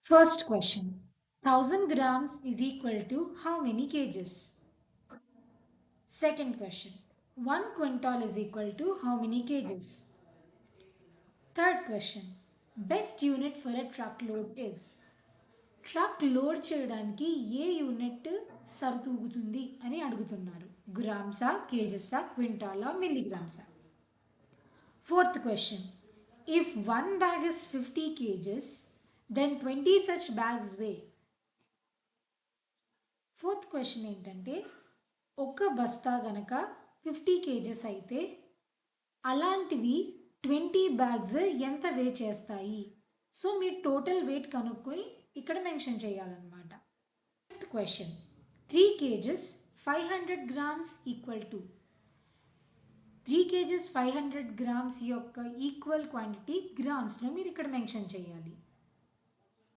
First question. 1000 grams is equal to how many kgs? Second question. 1 quintal is equal to how many kgs? Third question. Best unit for a truckload is? Truck load చేయడానికి ఏ unit సరితూగుతుంది అని అడుగుతున్నారు. గ్రామ్సా, కేజెసా, క్వింటాలా, మిల్లీగ్రామ్సా? Fourth question. If one bag is 50 kgs, then 20 such bags weigh. Fourth question ఏంటంటే ఒక బస్తా గనక 50 kgs అయితే అలాంటివి 20 బ్యాగ్స్ ఎంత వే చేస్తాయి? సో మీరు టోటల్ వెయిట్ కనుక్కొని ఇక్కడ మెన్షన్ చేయాలన్నమాట. Fifth question 3 kgs 500 grams equal to 3 kgs 500 grams యొక్క ఈక్వల్ క్వాంటిటీ గ్రామ్స్లో మీరు ఇక్కడ మెన్షన్ చేయాలి.